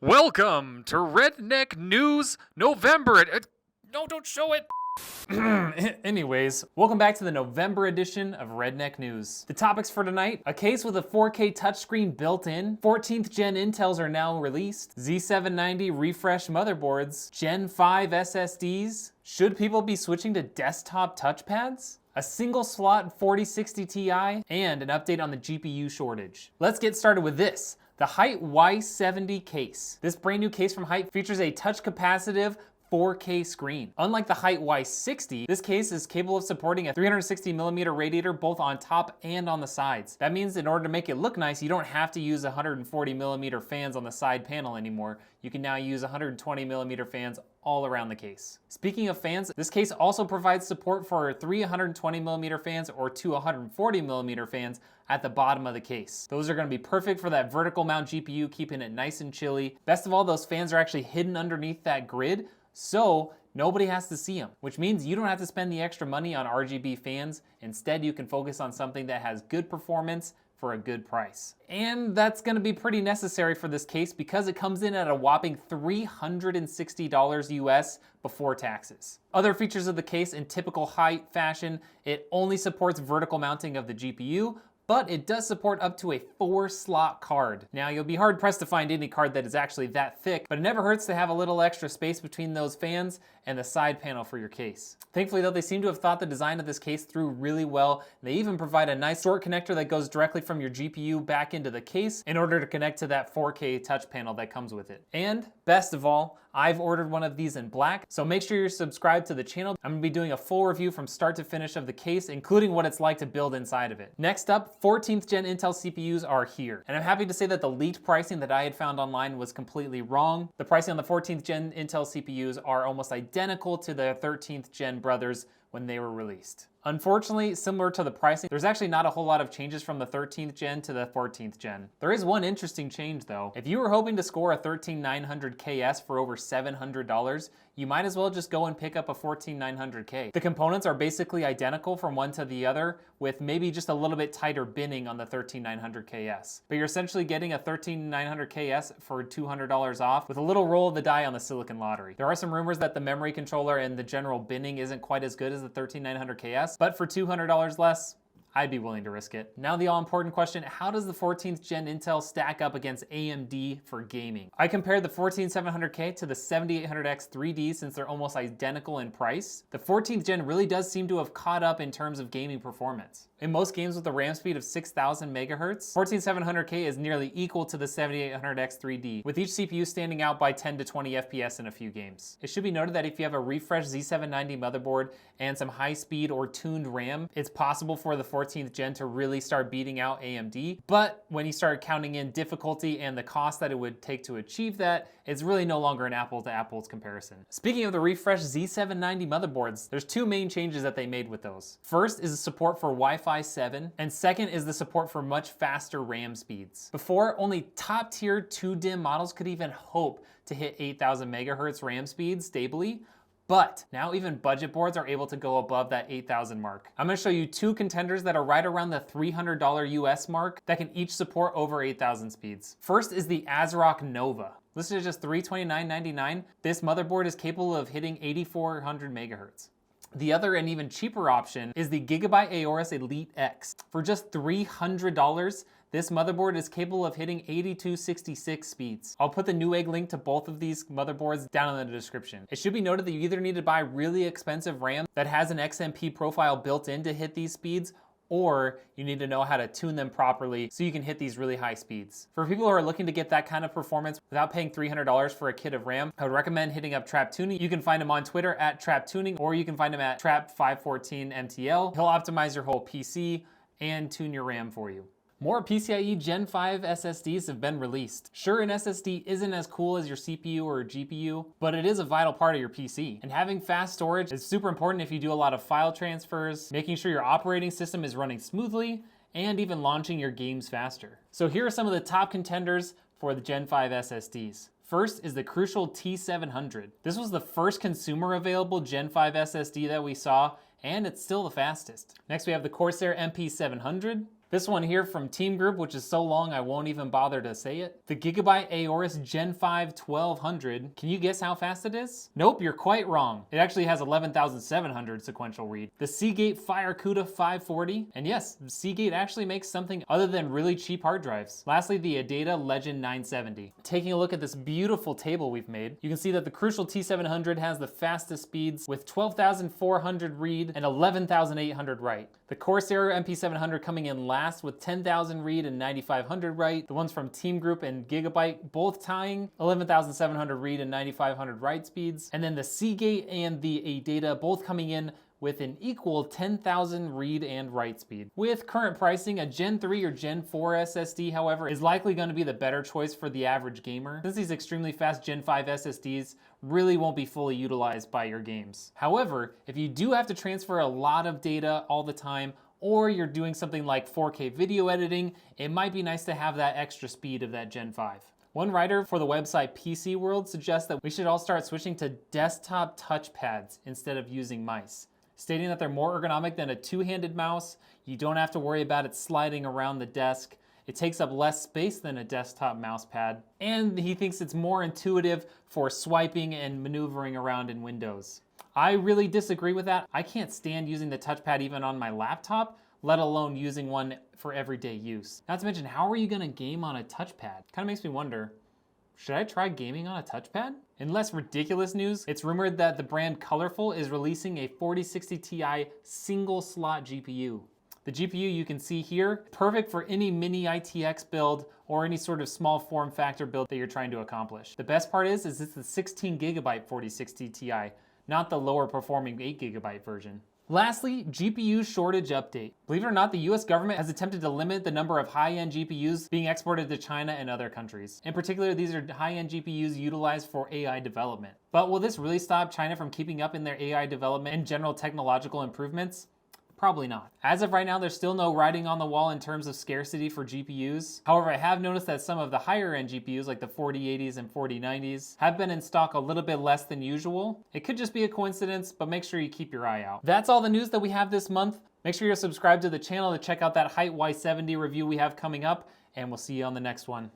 Welcome to Redneck News November. No, don't show it. Anyways, welcome back to the November edition of Redneck News. The topics for tonight: a case with a 4K touchscreen built in, 14th gen Intels are now released, Z790 refresh motherboards, Gen 5 SSDs, should people be switching to desktop touchpads? A single slot 4060 Ti, and an update on the GPU shortage. Let's get started with this. The Height Y70 case. This brand new case from Height features a touch capacitive 4K screen. Unlike the Height Y60, this case is capable of supporting a 360mm radiator both on top and on the sides. That means in order to make it look nice, you don't have to use 140mm fans on the side panel anymore. You can now use 120mm fans all around the case. Speaking of fans, this case also provides support for 320mm fans or 240mm fans at the bottom of the case. Those are going to be perfect for that vertical mount GPU, keeping it nice and chilly. Best of all, those fans are actually hidden underneath that grid, so nobody has to see them, which means you don't have to spend the extra money on RGB fans. Instead, you can focus on something that has good performance for a good price. And that's gonna be pretty necessary for this case because it comes in at a whopping $360 US before taxes. Other features of the case in typical Height fashion: it only supports vertical mounting of the GPU, but it does support up to a 4-slot card. Now, you'll be hard pressed to find any card that is actually that thick, but it never hurts to have a little extra space between those fans and the side panel for your case. Thankfully though, they seem to have thought the design of this case through really well. They even provide a nice short connector that goes directly from your GPU back into the case in order to connect to that 4K touch panel that comes with it. And best of all, I've ordered one of these in black, so make sure you're subscribed to the channel. I'm gonna be doing a full review from start to finish of the case, including what it's like to build inside of it. Next up, 14th gen Intel CPUs are here. And I'm happy to say that the leaked pricing that I had found online was completely wrong. The pricing on the 14th gen Intel CPUs are almost identical to the 13th gen brothers when they were released. Unfortunately, similar to the pricing, there's actually not a whole lot of changes from the 13th gen to the 14th gen. There is one interesting change though. If you were hoping to score a 13900KS for over $700, you might as well just go and pick up a 14900K. The components are basically identical from one to the other, with maybe just a little bit tighter binning on the 13900KS. But you're essentially getting a 13900KS for $200 off with a little roll of the die on the Silicon Lottery. There are some rumors that the memory controller and the general binning isn't quite as good as the 13900KS, but for $200 less, I'd be willing to risk it. Now the all-important question: how does the 14th gen Intel stack up against AMD for gaming? I compared the 14700K to the 7800X 3D since they're almost identical in price. The 14th gen really does seem to have caught up in terms of gaming performance. In most games with a RAM speed of 6000 megahertz, 14700K is nearly equal to the 7800X 3D, with each CPU standing out by 10 to 20 FPS in a few games. It should be noted that if you have a refreshed Z790 motherboard and some high-speed or tuned RAM, it's possible for the 14th gen to really start beating out AMD, but when you start counting in difficulty and the cost that it would take to achieve that, it's really no longer an apples-to-apples comparison. Speaking of the refreshed Z790 motherboards, there's two main changes that they made with those. First is the support for Wi-Fi 7, and second is the support for much faster RAM speeds. Before, only top-tier 2DIMM models could even hope to hit 8000 megahertz RAM speeds stably, but now even budget boards are able to go above that 8000 mark. I'm gonna show you two contenders that are right around the $300 US mark that can each support over 8000 speeds. First is the ASRock Nova. Listed at just $329.99, this motherboard is capable of hitting 8400 megahertz. The other and even cheaper option is the Gigabyte Aorus Elite X. For just $300, this motherboard is capable of hitting 8266 speeds. I'll put the Newegg link to both of these motherboards down in the description. It should be noted that you either need to buy really expensive RAM that has an XMP profile built in to hit these speeds, or you need to know how to tune them properly so you can hit these really high speeds. For people who are looking to get that kind of performance without paying $300 for a kit of RAM, I would recommend hitting up Trap Tuning. You can find him on Twitter at Trap Tuning, or you can find him at Trap514MTL. He'll optimize your whole PC and tune your RAM for you. More PCIe Gen 5 SSDs have been released. Sure, an SSD isn't as cool as your CPU or GPU, but it is a vital part of your PC. And having fast storage is super important if you do a lot of file transfers, making sure your operating system is running smoothly, and even launching your games faster. So here are some of the top contenders for the Gen 5 SSDs. First is the crucial T700. This was the first consumer available Gen 5 SSD that we saw, and it's still the fastest. Next we have the Corsair MP700, This one here from Team Group, which is so long I won't even bother to say it. The Gigabyte Aorus Gen 5 1200. Can you guess how fast it is? Nope, you're quite wrong. It actually has 11,700 sequential read. The Seagate FireCuda 540. And yes, Seagate actually makes something other than really cheap hard drives. Lastly, the Adata Legend 970. Taking a look at this beautiful table we've made, you can see that the Crucial T700 has the fastest speeds with 12,400 read and 11,800 write. The Corsair MP700 coming in last with 10,000 read and 9,500 write. The ones from Team Group and Gigabyte both tying 11,700 read and 9,500 write speeds. And then the Seagate and the Adata both coming in with an equal 10,000 read and write speed. With current pricing, a Gen 3 or Gen 4 SSD, however, is likely going to be the better choice for the average gamer, since these extremely fast Gen 5 SSDs really won't be fully utilized by your games. However, if you do have to transfer a lot of data all the time, or you're doing something like 4K video editing, it might be nice to have that extra speed of that Gen 5. One writer for the website pcworld suggests that we should all start switching to desktop touchpads instead of using mice, stating that they're more ergonomic than a two-handed mouse. You don't have to worry about it sliding around the desk. It takes up less space than a desktop mouse pad. And he thinks it's more intuitive for swiping and maneuvering around in Windows. I really disagree with that. I can't stand using the touchpad even on my laptop, let alone using one for everyday use. Not to mention, how are you gonna game on a touchpad? Kind of makes me wonder, should I try gaming on a touchpad? In less ridiculous news, it's rumored that the brand Colorful is releasing a 4060 Ti single slot GPU. The GPU you can see here, perfect for any mini ITX build or any sort of small form factor build that you're trying to accomplish. The best part is it's the 16 gigabyte 4060 Ti, not the lower performing 8 gigabyte version. Lastly, GPU shortage update. Believe it or not, the US government has attempted to limit the number of high-end GPUs being exported to China and other countries. In particular, these are high-end GPUs utilized for AI development. But will this really stop China from keeping up in their AI development and general technological improvements? Probably not. As of right now, there's still no writing on the wall in terms of scarcity for GPUs. However, I have noticed that some of the higher end GPUs, like the 4080s and 4090s, have been in stock a little bit less than usual. It could just be a coincidence, but make sure you keep your eye out. That's all the news that we have this month. Make sure you're subscribed to the channel to check out that Height Y70 review we have coming up, and we'll see you on the next one.